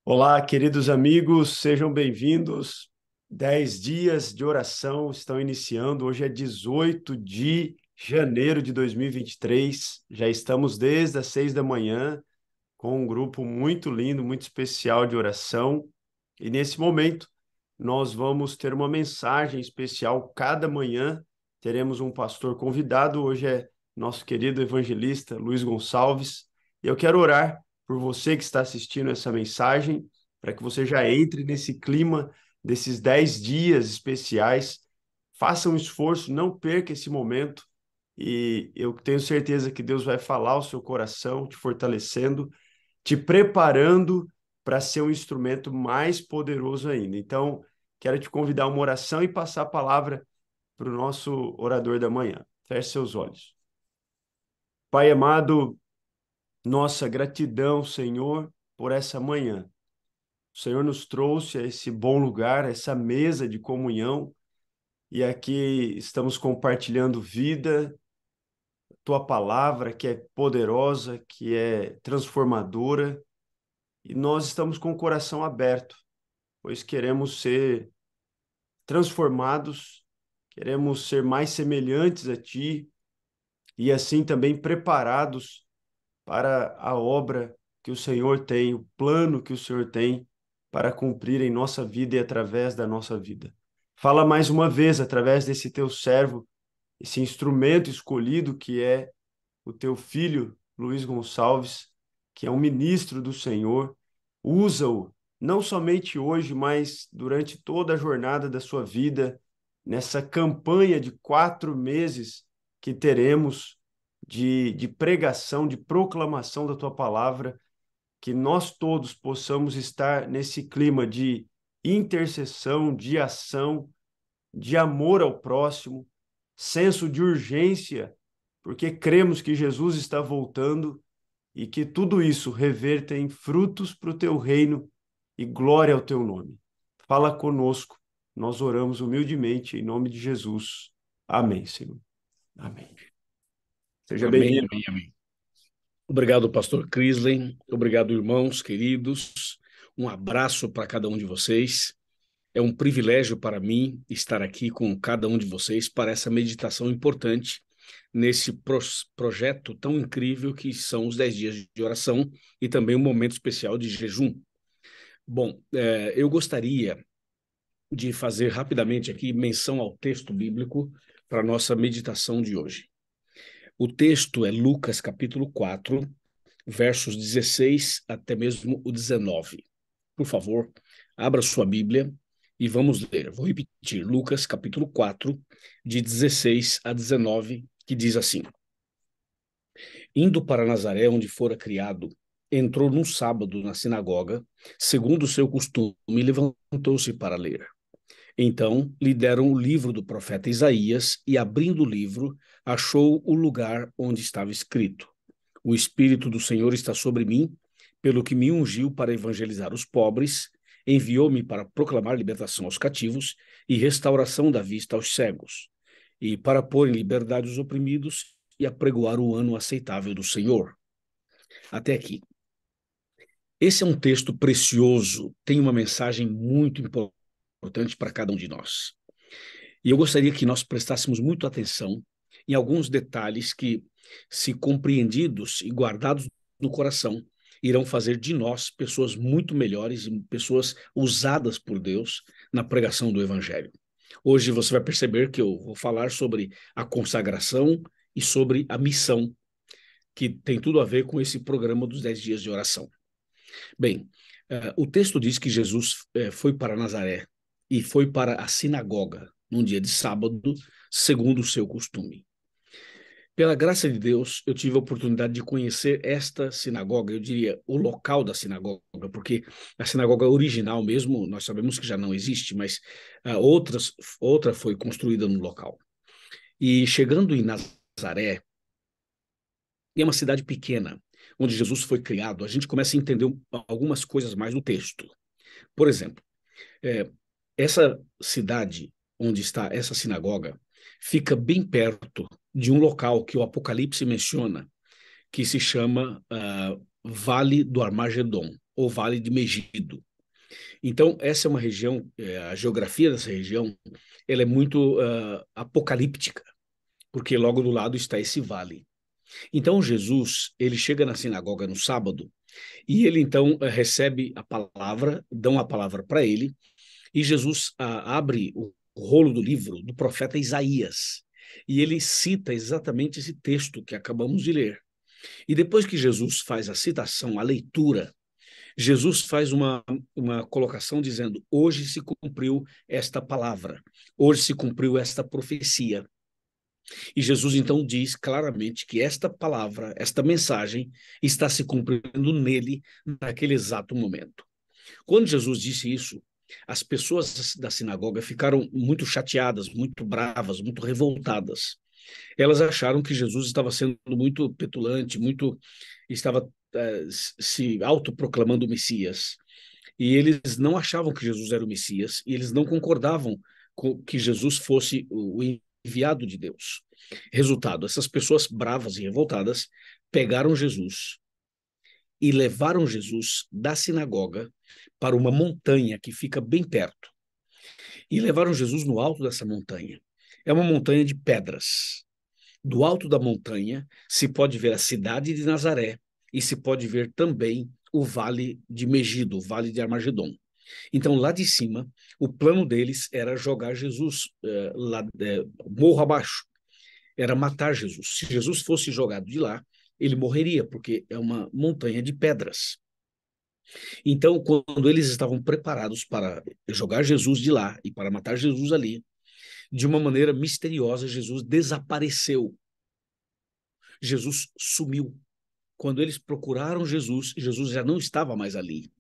Olá, queridos amigos, sejam bem-vindos. 10 dias de oração estão iniciando. Hoje é 18 de janeiro de 2023. Já estamos desde as 6 da manhã com um grupo muito lindo, muito especial de oração. E nesse momento, nós vamos ter uma mensagem especial. Cada manhã teremos um pastor convidado. Hoje é nosso querido evangelista Luiz Gonçalves. E eu quero orar por você que está assistindo essa mensagem, para que você já entre nesse clima desses 10 dias especiais. Faça um esforço, não perca esse momento. E eu tenho certeza que Deus vai falar ao seu coração, te fortalecendo, te preparando para ser um instrumento mais poderoso ainda. Então, quero te convidar a uma oração e passar a palavra para o nosso orador da manhã. Feche seus olhos. Pai amado, nossa gratidão, Senhor, por essa manhã. O Senhor nos trouxe a esse bom lugar, a essa mesa de comunhão, e aqui estamos compartilhando vida, tua palavra que é poderosa, que é transformadora, e nós estamos com o coração aberto, pois queremos ser transformados, queremos ser mais semelhantes a ti e assim também preparados para a obra que o Senhor tem, o plano que o Senhor tem para cumprir em nossa vida e através da nossa vida. Fala mais uma vez através desse teu servo, esse instrumento escolhido que é o teu filho, Luiz Gonçalves, que é um ministro do Senhor. Usa-o, não somente hoje, mas durante toda a jornada da sua vida, nessa campanha de 4 meses que teremos de pregação, de proclamação da tua palavra, que nós todos possamos estar nesse clima de intercessão, de ação, de amor ao próximo, senso de urgência, porque cremos que Jesus está voltando e que tudo isso reverta em frutos para o teu reino e glória ao teu nome. Fala conosco, nós oramos humildemente em nome de Jesus. Amém, Senhor. Amém. Seja Amém, bem-vindo. amém, amém. Obrigado, pastor Crisley. Obrigado, irmãos queridos. Um abraço para cada um de vocês. É um privilégio para mim estar aqui com cada um de vocês para essa meditação importante nesse projeto tão incrível que são os 10 dias de oração e também um momento especial de jejum. Bom, eu gostaria de fazer rapidamente aqui menção ao texto bíblico para a nossa meditação de hoje. O texto é Lucas capítulo 4, versos 16 até mesmo o 19. Por favor, abra sua Bíblia e vamos ler. Vou repetir, Lucas capítulo 4, de 16 a 19, que diz assim: Indo para Nazaré, onde fora criado, entrou num sábado na sinagoga, segundo o seu costume, e levantou-se para ler. Então lhe deram o livro do profeta Isaías, e abrindo o livro, achou o lugar onde estava escrito: O Espírito do Senhor está sobre mim, pelo que me ungiu para evangelizar os pobres, enviou-me para proclamar libertação aos cativos e restauração da vista aos cegos, e para pôr em liberdade os oprimidos e apregoar o ano aceitável do Senhor. Até aqui. Esse é um texto precioso, tem uma mensagem muito importante para cada um de nós. E eu gostaria que nós prestássemos muito atenção em alguns detalhes que, se compreendidos e guardados no coração, irão fazer de nós pessoas muito melhores e pessoas usadas por Deus na pregação do Evangelho. Hoje você vai perceber que eu vou falar sobre a consagração e sobre a missão, que tem tudo a ver com esse programa dos 10 dias de oração. Bem, o texto diz que Jesus foi para Nazaré e foi para a sinagoga num dia de sábado, segundo o seu costume. Pela graça de Deus, eu tive a oportunidade de conhecer esta sinagoga, eu diria o local da sinagoga, porque a sinagoga original mesmo, nós sabemos que já não existe, mas outra foi construída no local. E chegando em Nazaré, é uma cidade pequena, onde Jesus foi criado, a gente começa a entender algumas coisas mais do texto. Por exemplo, é, essa cidade onde está essa sinagoga fica bem perto de um local que o Apocalipse menciona, que se chama Vale do Armagedon. ou Vale de Megido. Então, essa é uma região, a geografia dessa região, ela é muito apocalíptica, porque logo do lado está esse vale. Então, Jesus, ele chega na sinagoga no sábado, e ele então recebe a palavra, dão a palavra para ele, e Jesus abre o rolo do livro do profeta Isaías, e ele cita exatamente esse texto que acabamos de ler. E depois que Jesus faz a citação, a leitura, Jesus faz uma colocação dizendo: hoje se cumpriu esta palavra, hoje se cumpriu esta profecia. E Jesus então diz claramente que esta palavra, esta mensagem, está se cumprindo nele naquele exato momento. Quando Jesus disse isso, as pessoas da sinagoga ficaram muito chateadas, muito bravas, muito revoltadas. Elas acharam que Jesus estava sendo muito petulante, estava se autoproclamando o Messias. E eles não achavam que Jesus era o Messias, e eles não concordavam com que Jesus fosse o enviado de Deus. Resultado, essas pessoas bravas e revoltadas pegaram Jesus e levaram Jesus da sinagoga para uma montanha que fica bem perto. E levaram Jesus no alto dessa montanha. É uma montanha de pedras. Do alto da montanha se pode ver a cidade de Nazaré e se pode ver também o vale de Megido, o vale de Armagedon. Então, lá de cima, o plano deles era jogar Jesus morro abaixo, era matar Jesus. Se Jesus fosse jogado de lá, ele morreria, porque é uma montanha de pedras. Então, quando eles estavam preparados para jogar Jesus de lá e para matar Jesus ali, de uma maneira misteriosa, Jesus desapareceu. Jesus sumiu. Quando eles procuraram Jesus, Jesus já não estava mais ali.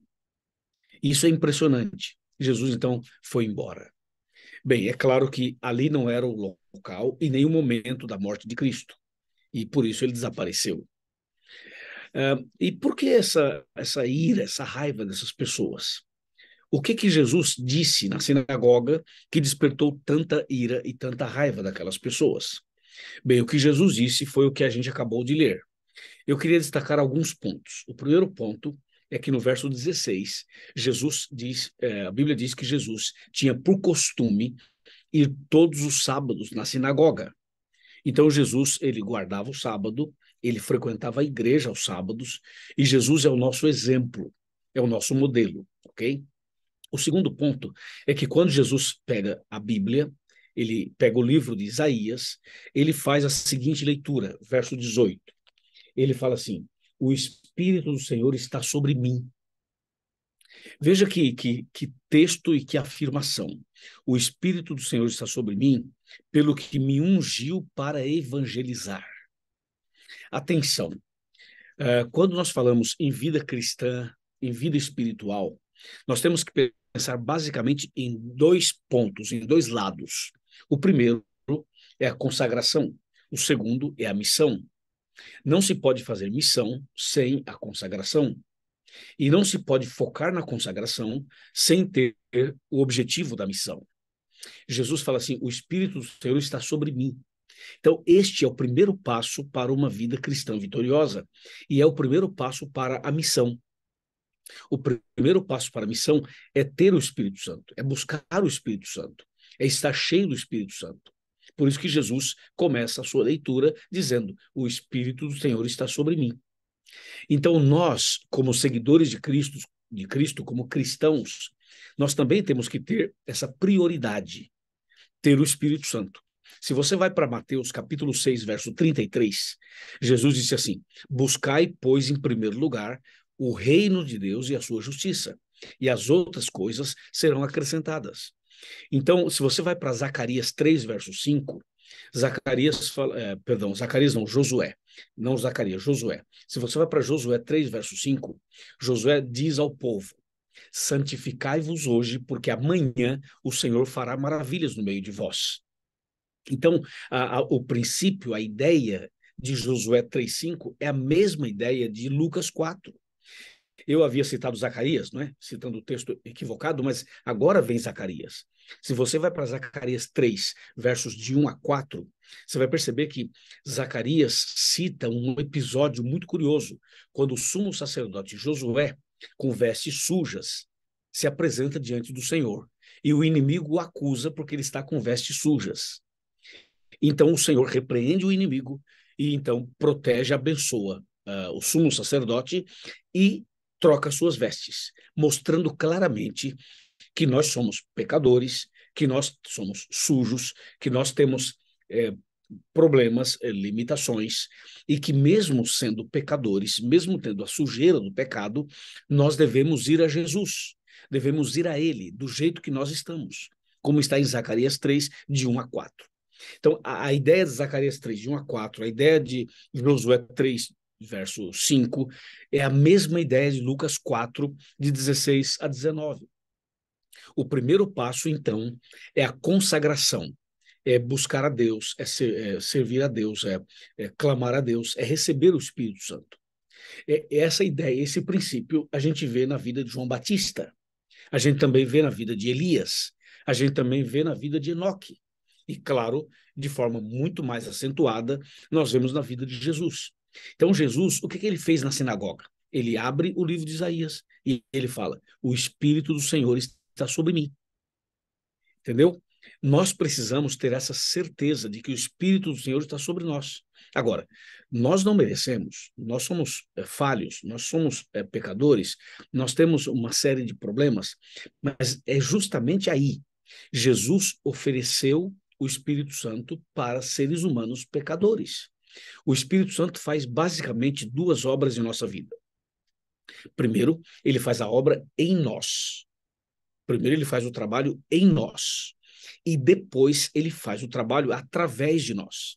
Isso é impressionante. Jesus, então, foi embora. Bem, é claro que ali não era o local e nem o momento da morte de Cristo. E por isso ele desapareceu. E por que essa ira, essa raiva dessas pessoas? O que Jesus disse na sinagoga que despertou tanta ira e tanta raiva daquelas pessoas? Bem, o que Jesus disse foi o que a gente acabou de ler. Eu queria destacar alguns pontos. O primeiro ponto é que no verso 16, a Bíblia diz que Jesus tinha por costume ir todos os sábados na sinagoga. Então Jesus, ele guardava o sábado, ele frequentava a igreja aos sábados, e Jesus é o nosso exemplo, é o nosso modelo, ok? O segundo ponto é que quando Jesus pega a Bíblia, ele pega o livro de Isaías, ele faz a seguinte leitura, verso 18. Ele fala assim: o Espírito do Senhor está sobre mim. Veja que texto e que afirmação. O Espírito do Senhor está sobre mim, pelo que me ungiu para evangelizar. Atenção, quando nós falamos em vida cristã, em vida espiritual, nós temos que pensar basicamente em dois pontos, em dois lados. O primeiro é a consagração, o segundo é a missão. Não se pode fazer missão sem a consagração. E não se pode focar na consagração sem ter o objetivo da missão. Jesus fala assim: o Espírito do Senhor está sobre mim. Então, este é o primeiro passo para uma vida cristã vitoriosa. E é o primeiro passo para a missão. O primeiro passo para a missão é ter o Espírito Santo, é buscar o Espírito Santo, é estar cheio do Espírito Santo. Por isso que Jesus começa a sua leitura dizendo: o Espírito do Senhor está sobre mim. Então, nós, como seguidores de Cristo, como cristãos, nós também temos que ter essa prioridade, ter o Espírito Santo. Se você vai para Mateus capítulo 6, verso 33, Jesus disse assim: buscai, pois, em primeiro lugar, o reino de Deus e a sua justiça, e as outras coisas serão acrescentadas. Então, se você vai para Zacarias 3, verso 5, Zacarias não, Josué, não Zacarias, Josué. Se você vai para Josué 3, verso 5, Josué diz ao povo: santificai-vos hoje, porque amanhã o Senhor fará maravilhas no meio de vós. Então, o princípio, a ideia de Josué 3,5 é a mesma ideia de Lucas 4. Eu havia citado Zacarias, não é? Citando o texto equivocado, mas agora vem Zacarias. Se você vai para Zacarias 3, versos de 1 a 4, você vai perceber que Zacarias cita um episódio muito curioso, quando o sumo sacerdote Josué, com vestes sujas, se apresenta diante do Senhor. E o inimigo o acusa porque ele está com vestes sujas. Então o Senhor repreende o inimigo e então protege, abençoa o sumo sacerdote e troca suas vestes, mostrando claramente que nós somos pecadores, que nós somos sujos, que nós temos problemas, limitações, e que mesmo sendo pecadores, mesmo tendo a sujeira do pecado, nós devemos ir a Jesus, devemos ir a Ele do jeito que nós estamos, como está em Zacarias 3, de 1 a 4. Então, a ideia de Zacarias 3, de 1 a 4, a ideia de Josué 3, verso 5, é a mesma ideia de Lucas 4, de 16 a 19. O primeiro passo, então, é a consagração, é buscar a Deus, servir a Deus, clamar a Deus, é receber o Espírito Santo. Essa ideia, esse princípio, a gente vê na vida de João Batista, a gente também vê na vida de Elias, a gente também vê na vida de Enoque. E, claro, de forma muito mais acentuada, nós vemos na vida de Jesus. Então, Jesus, o que ele fez na sinagoga? Ele abre o livro de Isaías e ele fala: o Espírito do Senhor está sobre mim. Entendeu? Nós precisamos ter essa certeza de que o Espírito do Senhor está sobre nós. Agora, nós não merecemos, nós somos falhos, nós somos pecadores, nós temos uma série de problemas, mas é justamente aí. Jesus ofereceu o Espírito Santo para seres humanos pecadores. O Espírito Santo faz basicamente duas obras em nossa vida. Primeiro, ele faz a obra em nós. Primeiro, ele faz o trabalho em nós. E depois, ele faz o trabalho através de nós.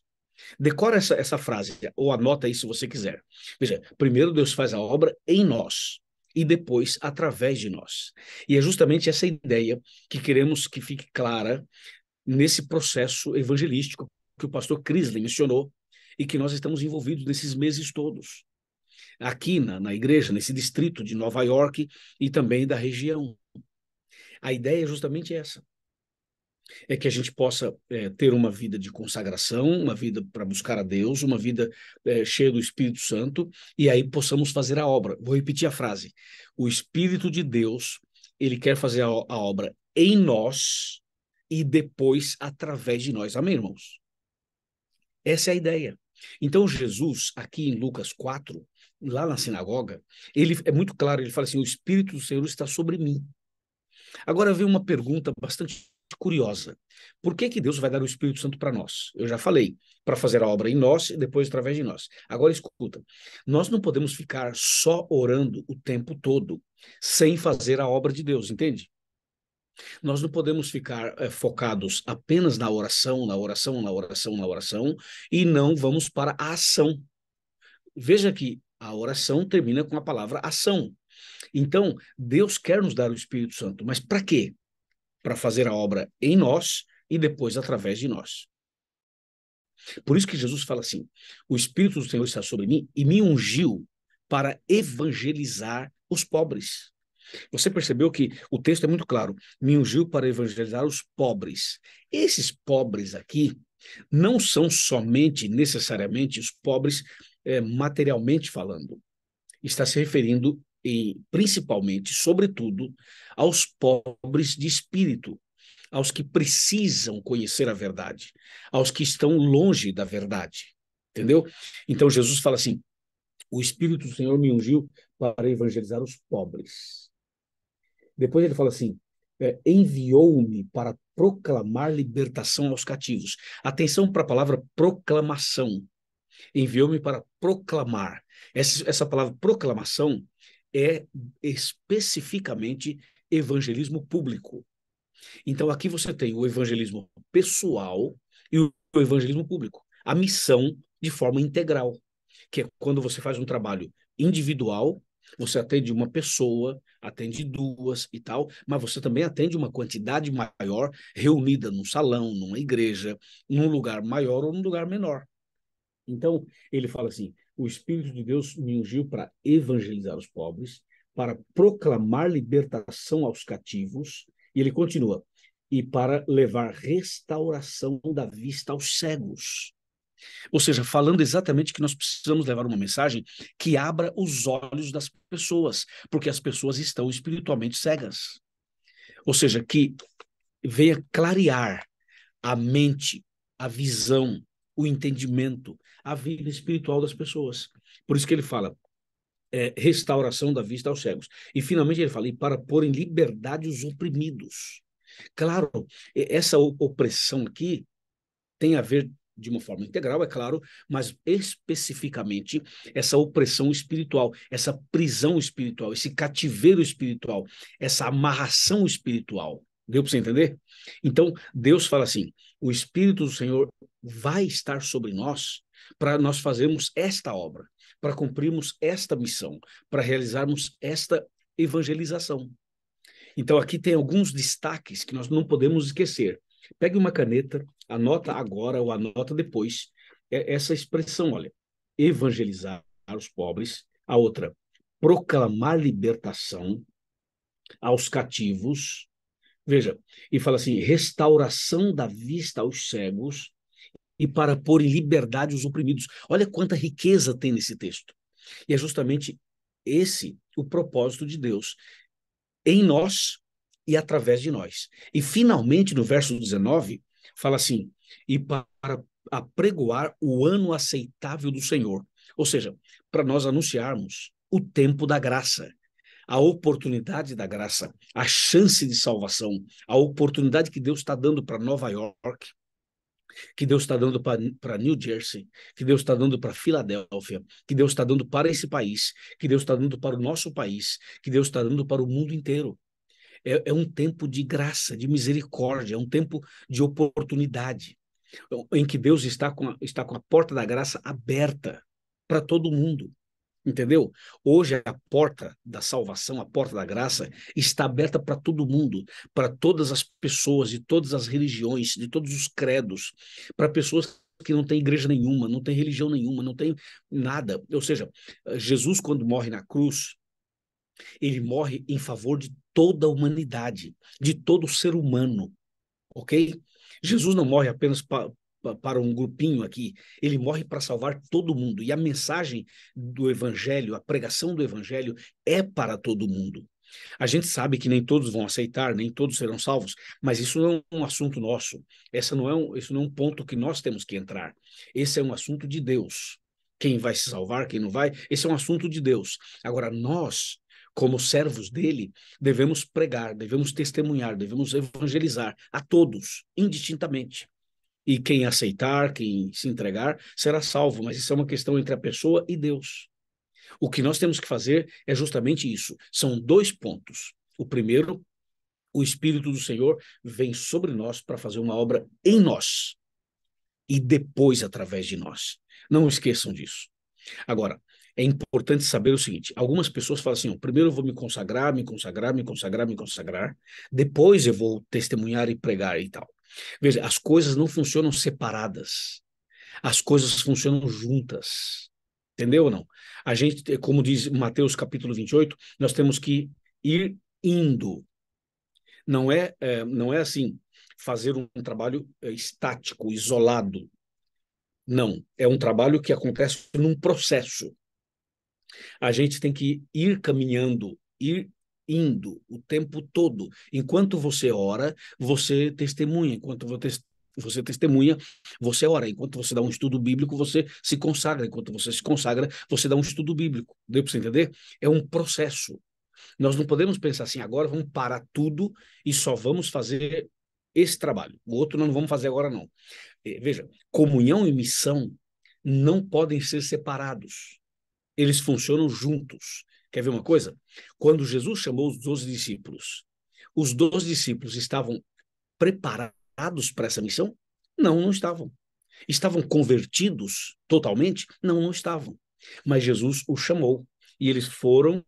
Decora essa frase, ou anota aí se você quiser. Veja, primeiro Deus faz a obra em nós. E depois, através de nós. E é justamente essa ideia que queremos que fique clara nesse processo evangelístico que o pastor Crisley mencionou e que nós estamos envolvidos nesses meses todos. Aqui na igreja, nesse distrito de Nova York e também da região. A ideia é justamente essa. É que a gente possa ter uma vida de consagração, uma vida para buscar a Deus, uma vida cheia do Espírito Santo, e aí possamos fazer a obra. Vou repetir a frase. O Espírito de Deus, ele quer fazer a obra em nós e depois através de nós. Amém, irmãos? Essa é a ideia. Então, Jesus, aqui em Lucas 4, lá na sinagoga, ele é muito claro, ele fala assim: o Espírito do Senhor está sobre mim. Agora vem uma pergunta bastante curiosa. Por que Deus vai dar o Espírito Santo para nós? Eu já falei, para fazer a obra em nós e depois através de nós. Agora escuta, nós não podemos ficar só orando o tempo todo, sem fazer a obra de Deus, entende? Nós não podemos ficar focados apenas na oração, na oração, na oração, na oração, e não vamos para a ação. Veja que a oração termina com a palavra ação. Então, Deus quer nos dar o Espírito Santo, mas para quê? Para fazer a obra em nós e depois através de nós. Por isso que Jesus fala assim: o Espírito do Senhor está sobre mim e me ungiu para evangelizar os pobres. Você percebeu que o texto é muito claro: me ungiu para evangelizar os pobres. Esses pobres aqui não são somente, necessariamente, os pobres materialmente falando. Está se referindo principalmente, sobretudo, aos pobres de espírito, aos que precisam conhecer a verdade, aos que estão longe da verdade, entendeu? Então Jesus fala assim: o Espírito do Senhor me ungiu para evangelizar os pobres. Depois ele fala assim: enviou-me para proclamar libertação aos cativos. Atenção para a palavra proclamação. Enviou-me para proclamar. Essa palavra proclamação é especificamente evangelismo público. Então, aqui você tem o evangelismo pessoal e o evangelismo público. A missão de forma integral, que é quando você faz um trabalho individual, você atende uma pessoa, atende duas e tal, mas você também atende uma quantidade maior reunida num salão, numa igreja, num lugar maior ou num lugar menor. Então, ele fala assim: o Espírito de Deus me ungiu para evangelizar os pobres, para proclamar libertação aos cativos, e ele continua, e para levar restauração da vista aos cegos. Ou seja, falando exatamente que nós precisamos levar uma mensagem que abra os olhos das pessoas, porque as pessoas estão espiritualmente cegas. Ou seja, que venha clarear a mente, a visão, o entendimento, a vida espiritual das pessoas. Por isso que ele fala, restauração da vista aos cegos. E finalmente ele fala, e para pôr em liberdade os oprimidos. Claro, essa opressão aqui tem a ver de uma forma integral, é claro, mas especificamente essa opressão espiritual, essa prisão espiritual, esse cativeiro espiritual, essa amarração espiritual. Deu para você entender? Então, Deus fala assim: o Espírito do Senhor vai estar sobre nós para nós fazermos esta obra, para cumprirmos esta missão, para realizarmos esta evangelização. Então, aqui tem alguns destaques que nós não podemos esquecer. Pegue uma caneta, anota agora ou anota depois essa expressão, olha, evangelizar os pobres. A outra, proclamar libertação aos cativos. Veja, e fala assim, restauração da vista aos cegos e para pôr em liberdade os oprimidos. Olha quanta riqueza tem nesse texto. E é justamente esse o propósito de Deus em nós e através de nós. E finalmente, no verso 19, fala assim: e para apregoar o ano aceitável do Senhor. Ou seja, para nós anunciarmos o tempo da graça, a oportunidade da graça, a chance de salvação, a oportunidade que Deus está dando para Nova York, que Deus está dando para New Jersey, que Deus está dando para Filadélfia, que Deus está dando para esse país, que Deus está dando para o nosso país, que Deus está dando para o mundo inteiro. É um tempo de graça, de misericórdia, é um tempo de oportunidade, em que Deus está com a porta da graça aberta para todo mundo. Entendeu? Hoje a porta da salvação, a porta da graça, está aberta para todo mundo, para todas as pessoas, de todas as religiões, de todos os credos, para pessoas que não têm igreja nenhuma, não têm religião nenhuma, não têm nada. Ou seja, Jesus, quando morre na cruz, ele morre em favor de toda a humanidade, de todo ser humano, ok? Jesus não morre apenas para um grupinho aqui, ele morre para salvar todo mundo. E a mensagem do evangelho, a pregação do evangelho é para todo mundo. A gente sabe que nem todos vão aceitar, nem todos serão salvos, mas isso não é um assunto nosso. Isso não é um ponto que nós temos que entrar. Esse é um assunto de Deus. Quem vai se salvar, quem não vai, esse é um assunto de Deus. Agora, nós, como servos dele, devemos pregar, devemos testemunhar, devemos evangelizar a todos, indistintamente. E quem aceitar, quem se entregar, será salvo, mas isso é uma questão entre a pessoa e Deus. O que nós temos que fazer é justamente isso. São dois pontos. O primeiro, o Espírito do Senhor vem sobre nós para fazer uma obra em nós e depois através de nós. Não esqueçam disso. Agora, é importante saber o seguinte: algumas pessoas falam assim, primeiro eu vou me consagrar, me consagrar, me consagrar, me consagrar, depois eu vou testemunhar e pregar e tal. Veja, as coisas não funcionam separadas, as coisas funcionam juntas. Entendeu ou não? A gente, como diz Mateus capítulo 28, nós temos que ir indo. Não é assim, fazer um trabalho estático, isolado. Não, é um trabalho que acontece num processo. A gente tem que ir caminhando, ir indo o tempo todo. Enquanto você ora, você testemunha. Enquanto você testemunha, você ora. Enquanto você dá um estudo bíblico, você se consagra. Enquanto você se consagra, você dá um estudo bíblico. Deu para você entender? É um processo. Nós não podemos pensar assim, agora vamos parar tudo e só vamos fazer esse trabalho. O outro nós não vamos fazer agora, não. Veja, comunhão e missão não podem ser separados. Eles funcionam juntos. Quer ver uma coisa? Quando Jesus chamou os 12 discípulos, os 12 discípulos estavam preparados para essa missão? Não, não estavam. Estavam convertidos totalmente? Não, não estavam. Mas Jesus os chamou e eles foram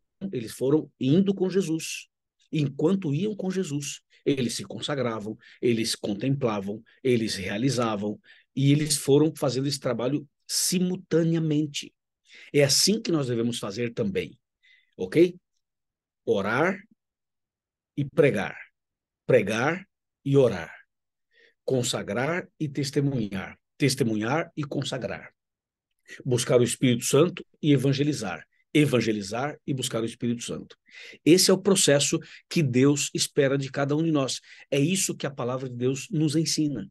indo com Jesus. Enquanto iam com Jesus, eles se consagravam, eles contemplavam, eles realizavam e eles foram fazendo esse trabalho simultaneamente. É assim que nós devemos fazer também, ok? Orar e pregar, pregar e orar, consagrar e testemunhar, testemunhar e consagrar, buscar o Espírito Santo e evangelizar, evangelizar e buscar o Espírito Santo. Esse é o processo que Deus espera de cada um de nós. É isso que a palavra de Deus nos ensina.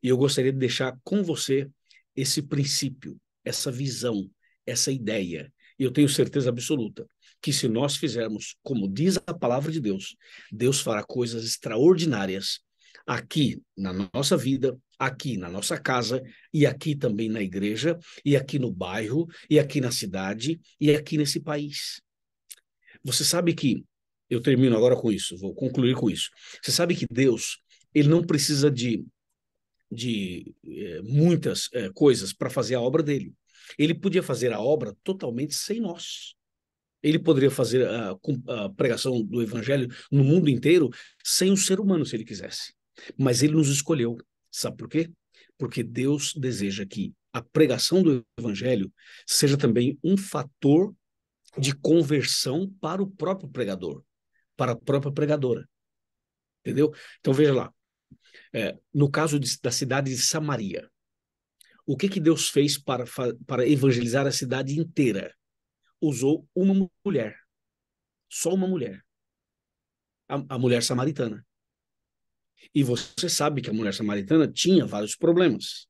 E eu gostaria de deixar com você esse princípio, essa visão, essa ideia. E eu tenho certeza absoluta que se nós fizermos como diz a palavra de Deus, Deus fará coisas extraordinárias aqui na nossa vida, aqui na nossa casa, e aqui também na igreja, e aqui no bairro, e aqui na cidade, e aqui nesse país. Você sabe que, eu termino agora com isso, vou concluir com isso. Você sabe que Deus, ele não precisa de muitas coisas para fazer a obra dele. Ele podia fazer a obra totalmente sem nós. Ele poderia fazer a pregação do evangelho no mundo inteiro sem o ser humano, se ele quisesse. Mas ele nos escolheu. Sabe por quê? Porque Deus deseja que a pregação do evangelho seja também um fator de conversão para o próprio pregador, para a própria pregadora. Entendeu? Então veja lá. No caso da cidade de Samaria, o que Deus fez para evangelizar a cidade inteira? Usou uma mulher, só uma mulher, a mulher samaritana. E você sabe que a mulher samaritana tinha vários problemas.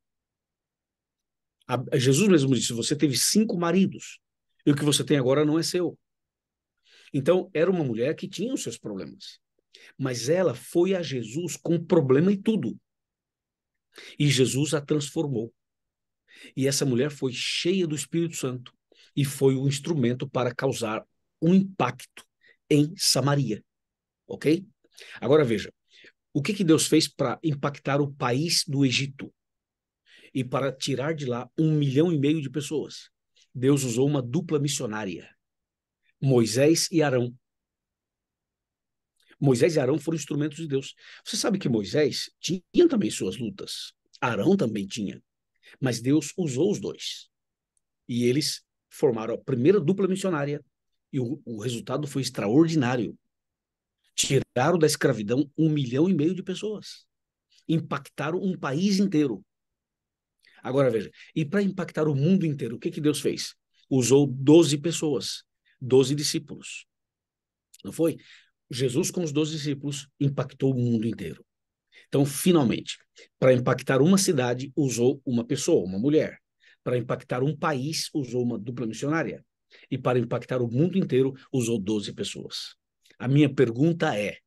Jesus mesmo disse, você teve 5 maridos, e o que você tem agora não é seu. Então, era uma mulher que tinha os seus problemas. Mas ela foi a Jesus com problema e tudo. E Jesus a transformou. E essa mulher foi cheia do Espírito Santo e foi o instrumento para causar um impacto em Samaria, ok? Agora veja, o que Deus fez para impactar o país do Egito e para tirar de lá 1,5 milhão de pessoas? Deus usou uma dupla missionária, Moisés e Arão. Moisés e Arão foram instrumentos de Deus. Você sabe que Moisés tinha também suas lutas, Arão também tinha, mas Deus usou os dois. E eles formaram a primeira dupla missionária e o resultado foi extraordinário. Tiraram da escravidão 1,5 milhão de pessoas. Impactaram um país inteiro. Agora veja, e para impactar o mundo inteiro, o que Deus fez? Usou 12 pessoas, 12 discípulos. Não foi? Jesus com os 12 discípulos impactou o mundo inteiro. Então, finalmente, para impactar uma cidade, usou uma pessoa, uma mulher. Para impactar um país, usou uma dupla missionária. E para impactar o mundo inteiro, usou 12 pessoas. A minha pergunta é,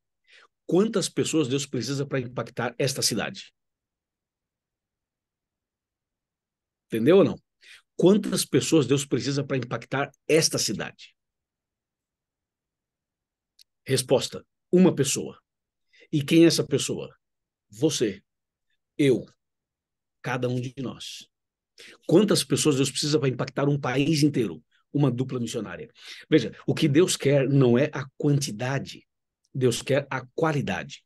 quantas pessoas Deus precisa para impactar esta cidade? Entendeu ou não? Quantas pessoas Deus precisa para impactar esta cidade? Resposta: uma pessoa. E quem é essa pessoa? Você, eu, cada um de nós. Quantas pessoas Deus precisa para impactar um país inteiro? Uma dupla missionária. Veja, o que Deus quer não é a quantidade, Deus quer a qualidade.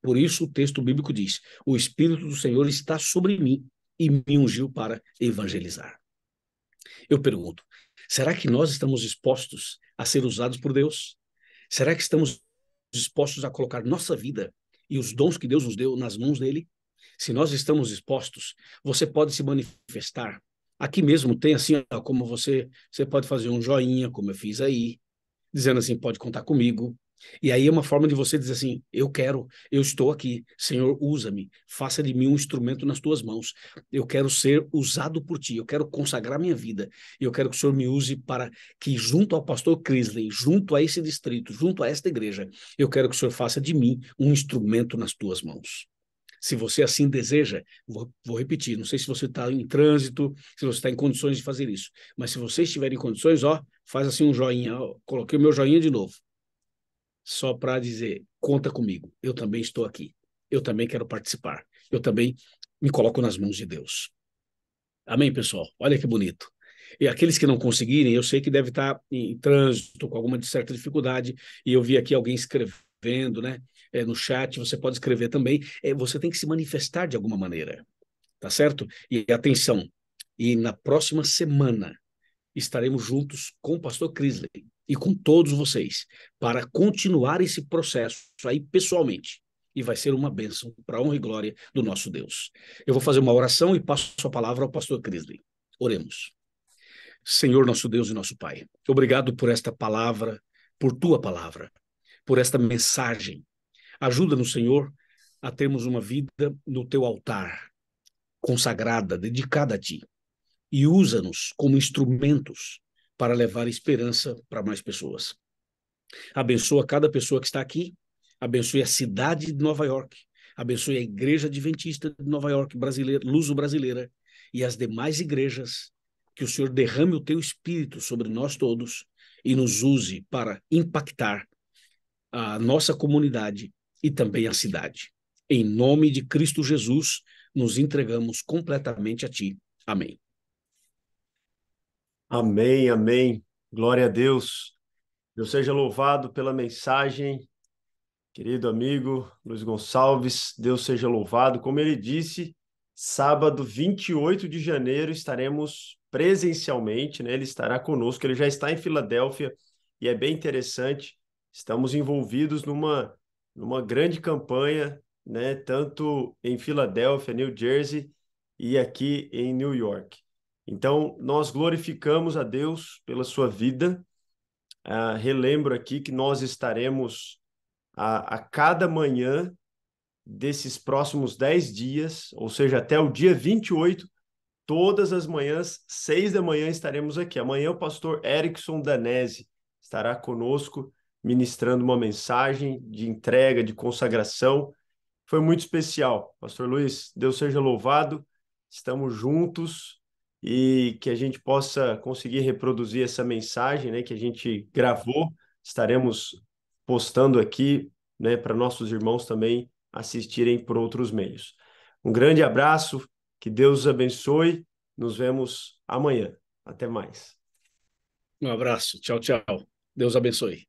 Por isso o texto bíblico diz, o Espírito do Senhor está sobre mim e me ungiu para evangelizar. Eu pergunto, será que nós estamos dispostos a ser usados por Deus? Será que estamos dispostos a colocar nossa vida e os dons que Deus nos deu nas mãos dele? Se nós estamos dispostos, você pode se manifestar. Aqui mesmo tem assim, ó, como você pode fazer um joinha, como eu fiz aí, dizendo assim, pode contar comigo. E aí é uma forma de você dizer assim, eu quero, eu estou aqui, Senhor, usa-me, faça de mim um instrumento nas tuas mãos. Eu quero ser usado por ti, eu quero consagrar minha vida. E eu quero que o Senhor me use para que junto ao pastor Crisley, junto a esse distrito, junto a esta igreja, eu quero que o Senhor faça de mim um instrumento nas tuas mãos. Se você assim deseja, vou repetir, não sei se você está em trânsito, se você está em condições de fazer isso, mas se você estiver em condições, ó, faz assim um joinha, ó, coloquei o meu joinha de novo, só para dizer, conta comigo, eu também estou aqui, eu também quero participar, eu também me coloco nas mãos de Deus. Amém, pessoal? Olha que bonito. E aqueles que não conseguirem, eu sei que deve estar em trânsito, com alguma certa dificuldade, e eu vi aqui alguém escrevendo, né? No chat, você pode escrever também. Você tem que se manifestar de alguma maneira, tá certo? E atenção, e na próxima semana estaremos juntos com o pastor Crisley e com todos vocês para continuar esse processo aí pessoalmente. e vai ser uma bênção para a honra e glória do nosso Deus. Eu vou fazer uma oração e passo a palavra ao pastor Crisley. Oremos. Senhor, nosso Deus e nosso Pai, obrigado por esta palavra, por tua palavra, por esta mensagem. Ajuda-nos, Senhor, a termos uma vida no teu altar, consagrada, dedicada a ti. E usa-nos como instrumentos para levar esperança para mais pessoas. Abençoa cada pessoa que está aqui, abençoe a cidade de Nova York, abençoe a Igreja Adventista de Nova York, brasileira, luso-brasileira, e as demais igrejas, que o Senhor derrame o teu espírito sobre nós todos e nos use para impactar a nossa comunidade e também a cidade. Em nome de Cristo Jesus, nos entregamos completamente a ti. Amém. Amém, amém. Glória a Deus. Deus seja louvado pela mensagem, querido amigo Luiz Gonçalves. Deus seja louvado. Como ele disse, sábado 28 de janeiro estaremos presencialmente, né? Ele estará conosco, ele já está em Filadélfia e é bem interessante. Estamos envolvidos numa grande campanha, né? Tanto em Filadélfia, New Jersey e aqui em New York. Então, nós glorificamos a Deus pela sua vida. Relembro aqui que nós estaremos a cada manhã desses próximos 10 dias, ou seja, até o dia 28, todas as manhãs, 6 da manhã, estaremos aqui. Amanhã o pastor Erickson Danese estará conosco, ministrando uma mensagem de entrega, de consagração. Foi muito especial. Pastor Luiz, Deus seja louvado, estamos juntos e que a gente possa conseguir reproduzir essa mensagem, né, que a gente gravou. Estaremos postando aqui, né, para nossos irmãos também assistirem por outros meios. Um grande abraço, que Deus os abençoe. Nos vemos amanhã. Até mais. Um abraço. Tchau, tchau. Deus abençoe.